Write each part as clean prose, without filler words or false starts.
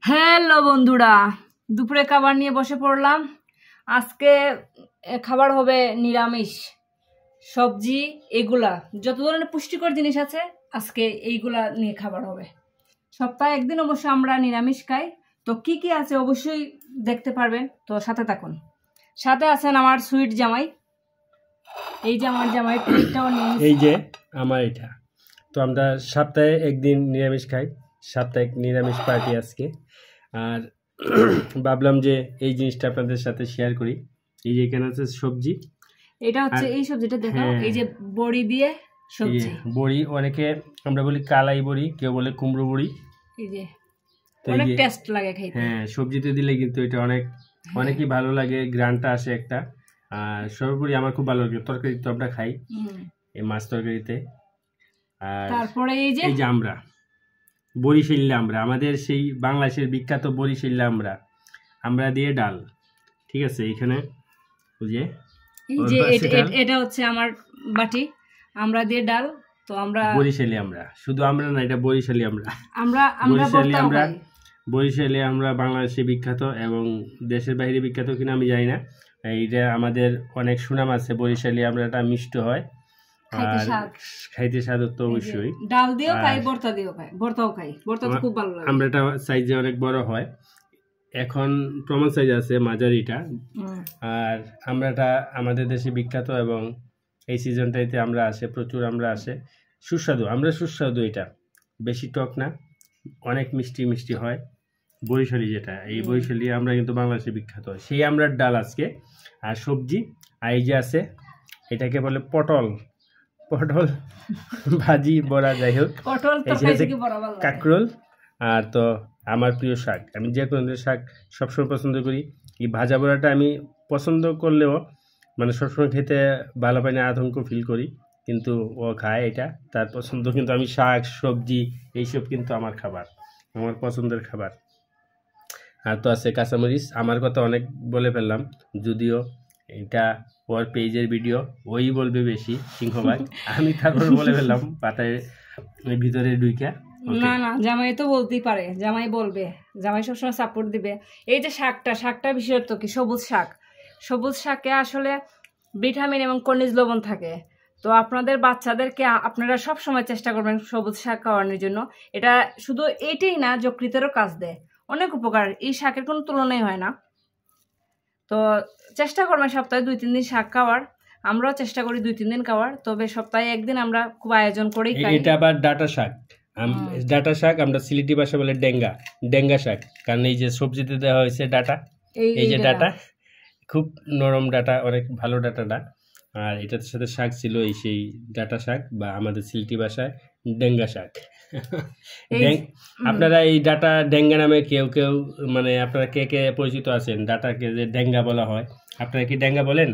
Hello বন্ধুরা, দুপুরে খাবার নিয়ে বসে পড়লাম। আজকে খাবার হবে নিরামিষ সবজি, এগুলা যত ধরনের পুষ্টিকর জিনিস আছে আজকে এইগুলা নিয়ে খাবার হবে। সপ্তাহে একদিন অবশ্য আমরা নিরামিষ খাই। তো কি কি আছে অবশ্যই দেখতে পারবেন, তো সাথে থাকুন। সাথে আছেন আমার সুইট জামাই। এই যে আমার জামাই প্লেটটাও নিয়ে, এই যে আমার এটা। তো আমরা সপ্তাহে একদিন নিরামিষ খাই, সাপ্তাহিক নিরামিষ পার্টি আজকে। আর ভাবলাম যে এই জিনিসটা আপনাদের সাথে শেয়ার করি। এই যে এখানে আছে সবজি, এটা হচ্ছে এই সবজিটা দেখো, এই যে বড়ি দিয়ে সবজি। বড়ি অনেকে আমরা বলি কালাই বড়ি, কেউ বলে কুমড়ো বড়ি। এই যে অনেক টেস্ট লাগে খাইতে। হ্যাঁ, সবজিতে দিলে কিন্তু এটা অনেকই ভালো লাগে, গ্রানটা আসে একটা। আর সর্বোপরি আমার খুব ভালো লাগে, তরকারি তো আমরা খাই এই মাছ তরকারিতে। আর তারপরে এই যে আমরা বরিশাল্লা, আমরা আমাদের সেই বাংলাদেশের বিখ্যাত বরিশাল্লা আমরা দিয়ে ডাল। ঠিক আছে, এখানে এই যে এটা হচ্ছে আমার বাটি, আমরা দিয়ে ডাল। তো আমরা বরিশালী, আমরা শুধু আমরা না, এটা বরিশালী বরিশালী আমরা বাংলাদেশে বিখ্যাত, এবং দেশের বাইরে বিখ্যাত কিনা আমি জানি না। এইটা আমাদের অনেক সুনাম আছে, বরিশালী আমরাটা মিষ্ট হয়, খাইতে স্বাদ তো অবশ্যই। ডাল দিয়েও খাই, ভর্তা দিয়েও খাই, ভর্তাও খাই, ভর্তা তো খুব ভালো লাগে। আমরাটা সাইজে অনেক বড় হয়, এখন প্রমাণ সাইজ আছে মাঝারিটা। আর আমরাটা আমাদের দেশে বিখ্যাত, এবং এই সিজনটাইতে আমরা আসে, প্রচুর আমরা আসে। সুস্বাদু, এটা বেশি টক না, অনেক মিষ্টি মিষ্টি হয়। বরিশালী যেটা, এই বরিশালী আমরা কিন্তু বাংলাদেশে বিখ্যাত, সেই আমরার ডাল আজকে। আর সবজি, আর এই যে আছে, এটাকে বলে পটল ভাজি বড়া, যাই হোক, কাঁকরোল। আর তো আমার প্রিয় শাক, আমি যে কোনো শাক সবসময় পছন্দ করি। এই ভাজা বড়াটা আমি পছন্দ করলেও মানে সবসময় খেতে ভালো পাই না, আতঙ্ক ফিল করি, কিন্তু ও খায়, এটা তার পছন্দ। কিন্তু আমি শাক সবজি এইসব কিন্তু আমার খাবার, আমার পছন্দের খাবার। আর তো আছে কাঁচামরিচ, আমার কথা অনেক বলে ফেললাম, যদিও এটা ওর পেজের ভিডিও, ওই বলবে বেশি সিংহভাগ, আমি তারপর বলে ফেললাম পাতায় ভিতরে ঢুইকা। না, জামাই তো বলতেই পারে, জামাই বলবে, জামাই সবসময় সাপোর্ট দিবে। এই যে শাকটা বিশেষত কি সবুজ শাকে আসলে ভিটামিন এবং খনিজ লবণ থাকে। তো আপনাদের বাচ্চাদেরকে আপনারা সব সময় চেষ্টা করবেন সবুজ শাক খাওয়ানোর জন্য। এটা শুধু এইটাই না, যকৃতেরও কাজ দেয়, অনেক উপকার, এই শাকের কোনো তুলনাই হয় না। তো চেষ্টা করবেন সপ্তাহে 2-3 দিন শাক খাওয়ার। আমরাও চেষ্টা করি 2-3 দিন খাওয়ার, তবে সপ্তাহে একদিন আমরা খুব আয়োজন করেই খাই। এটা আবার ডাটা শাক, আমরা সিলেটি ভাষা বলে ডেঙ্গা শাক, কারণ এই যে সবজিতে দেওয়া হয়েছে ডাটা, এই যে ডাটা, খুব নরম ডাটা, অনেক ভালো ডাটাটা। আর এটার সাথে শাক ছিল, এই সেই ডাটা শাক, বা আমাদের সিলেটি ভাষায় ডেঙ্গা শাক। আপনারা এই ডাটা ডেঙ্গা নামে কেউ মানে আপনারা কে পরিচিত আছেন? ডাটাকে যে ডেঙ্গা বলা হয়, আপনারা কি ডেঙ্গা বলেন?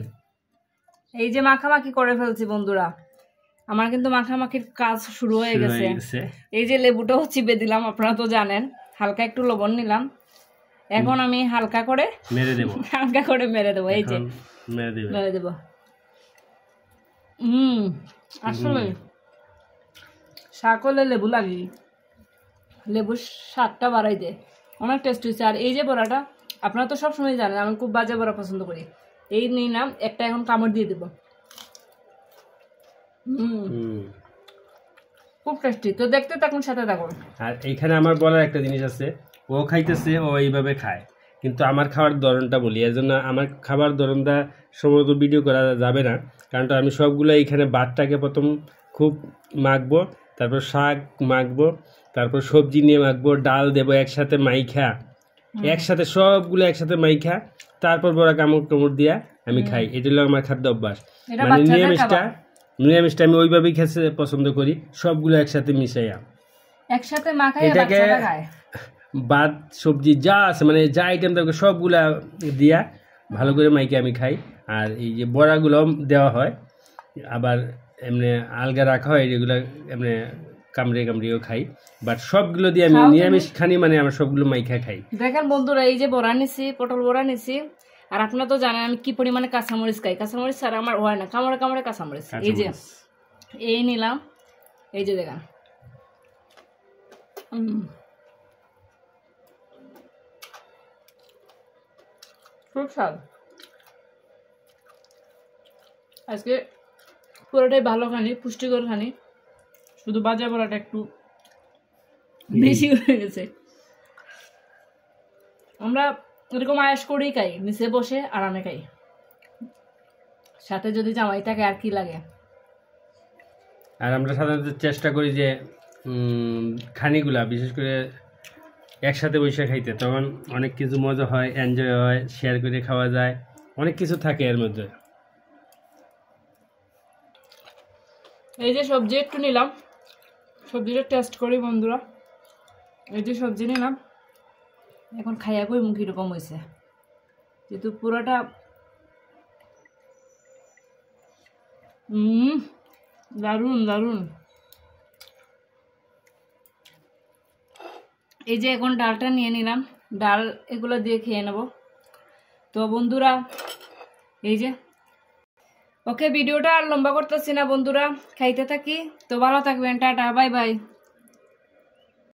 এই যে মাখামাখি করে ফেলছি বন্ধুরা, আমার কিন্তু মাখামাখির কাজ শুরু হয়ে গেছে। এই যে লেবুটাও চিপে দিলাম, আপনারা তো জানেন, হালকা একটু লবণ নিলাম, এখন আমি হালকা করে মেরে দেবো। এই যে মেরে দেবো। আসলে শাক হলে লেবু লাগি, লেবুর স্বাদটা বাড়াই দেয়, অনেক টেস্ট হয়েছে। আর এই যে বড়াটা, আপনারা তো সবসময় জানেন আমি খুব বাজে বড়া পছন্দ করি। এই নিলাম একটা, এখন কামড় দিয়ে দেবো। খুব টেস্টি, তো দেখতে থাকুন, সাথে থাকুন। আর এইখানে আমার বলার একটা জিনিস আছে, ও খাইতেছে, ও এইভাবে খায়, কিন্তু আমার খাওয়ার ধরনটা বলি, এর জন্য আমার খাবার ধরনটা সম্ভবত ভিডিও করা যাবে না, কারণ আমি সবগুলো এইখানে ভাতটাকে প্রথম খুব মাখবো, তারপর শাক মাখবো, তারপর সবজি নিয়ে মাখবো, ডাল দেবো একসাথে মাইখা, সবগুলো একসাথে মাইখা, তারপর বড় কামড় দিয়া আমি খাই। এটা হলো আমার খাদ্য অভ্যাস। মানে নিরামিষটা আমি ওইভাবেই খেতে পছন্দ করি, সবগুলো একসাথে মিশাইয়া, একসাথে মাখাইয়া বাচ্চারা খায়। ভাত সবজি যা আছে, মানে যা আইটেম থাকে সবগুলা দিয়া ভালো করে মাইকে আমি খাই। আর এই যে বড়াগুলো দেওয়া হয়, আবার এমনি আলগা রাখা হয়, এগুলো এমনি কামড়িয়েও খাই, বাট সবগুলো দিয়ে আমি নিরামিষ খানি, মানে আমার সবগুলো মাইখা খাই। দেখেন বন্ধুরা, এই যে বড়া নিছি, পটল বড়া নিছি, আর আপনারা তো জানেন আমি কি পরিমাণে কাঁচামরিচ খাই, কাঁচামরিচ ছাড়া আমার হয় না, কামড়ে কাঁচামরিচ। এই যে এই নিলাম, এই যে দেখেন, খুব স্বাদ। আজকে পুরোটাই ভালো খানি, পুষ্টিকর খানি, শুধু ভাজা পোড়াটা একটু বেশি হয়ে গেছে। আমরা এরকম আয়াস করেই খাই, নিচে বসে আরামে খাই, সাথে যদি জামাই থাকে আর কি লাগে। আর আমরা সাধারণত চেষ্টা করি যে খানিগুলা বিশেষ করে একসাথে বসে খাইতে, তখন অনেক কিছু মজা হয়, এনজয় হয়, শেয়ার করে খাওয়া যায়, অনেক কিছু থাকে এর মধ্যে। এই যে সবজি একটু নিলাম, সবজিটা টেস্ট করি বন্ধুরা। এই যে সবজি নিলাম, এখন খাইয়া কই মুখ এরকম হয়েছে, যেহেতু পুরোটা দারুণ দারুণ। এই যে এখন ডালটা নিয়ে নিলাম, ডাল এগুলো দিয়ে খেয়ে নেব। তো বন্ধুরা এই যে ওকে, ভিডিওটা আর লম্বা করতেছি না বন্ধুরা, খাইতে থাকি। তো ভালো থাকবেন, টাটা, বাই বাই।